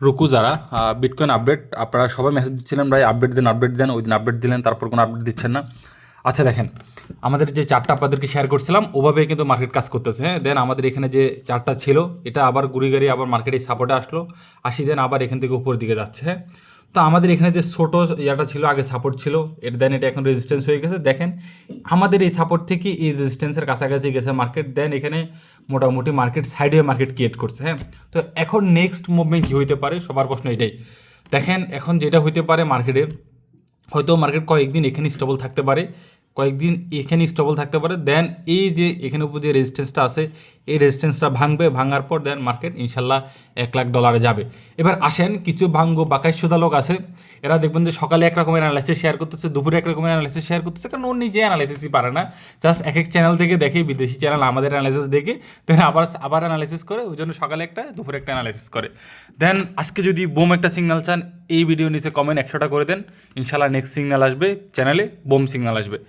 রুকু যারা bitcoin update আপনারা সবাই মেসেজ দিচ্ছিলেন ভাই আপডেট দেন ওই দিন আপডেট দিলেন তারপর কোনো আপডেট দিচ্ছেন না। আচ্ছা দেখেন, আমাদের যে চারটা আপনাদেরকে শেয়ার করছিলাম ওভাবে কিন্তু মার্কেট কাজ করতেছে। হ্যাঁ, দেন আমাদের এখানে যে চারটা ছিল এটা আবার ঘুরে গাড়ি আবার মার্কেটে সাপোর্টে আসলো, আসি দেন আবার এখান থেকে উপরের দিকে যাচ্ছে। হ্যাঁ, তো আমাদের এখানে যে ছোটো ইয়াটা ছিল আগে সাপোর্ট ছিল, এটা দেন এটা এখন রেজিস্ট্যান্স হয়ে গেছে। দেখেন আমাদের এই সাপোর্ট থেকে এই রেজিস্ট্যান্সের কাছাকাছি গেছে মার্কেট, দেন এখানে মোটামুটি মার্কেট সাইড হয়ে মার্কেট ক্রিয়েট করছে। হ্যাঁ, তো এখন নেক্সট মুভমেন্ট কী হইতে পারে সবার প্রশ্ন এটাই। দেখেন এখন যেটা হইতে পারে মার্কেটে, হয়তো মার্কেট কয়েকদিন এখানে স্টেবল থাকতে পারে, কয়েকদিন এখানে স্টেবল থাকতে পারে, দেন এই যে এখানে উপর যে রেজিস্ট্যান্সটা আছে এই রেজিস্ট্যান্সটা ভাঙবে, ভাঙার পর দেন মার্কেট ইনশাল্লাহ $1,00,000 যাবে। এবার আসেন কিছু ভাঙ্গ বাকাইশুদা লোক আছে, এরা দেখবেন যে সকালে এক রকমের অ্যানালাইসিস শেয়ার করতেছে, দুপুরে এক রকমের অ্যানালাইসিস শেয়ার করতেছে, কারণ ওর নিজে অ্যানালাইসিসই পারে না, জাস্ট এক এক চ্যানেল থেকে দেখে, বিদেশি চ্যানেল আমাদের অ্যানালাইসিস দেখে দেন আবার অ্যানালাইসিস করে, ওই জন্য সকালে একটা দুপুরে একটা অ্যানালাইসিস করে। দেন আজকে যদি বোম একটা সিগন্যাল চান এই ভিডিও নিচে কমেন্ট 100টা করে দেন, ইনশাল্লাহ নেক্সট সিগন্যাল আসবে চ্যানেলে, বোম সিগন্যাল আসবে।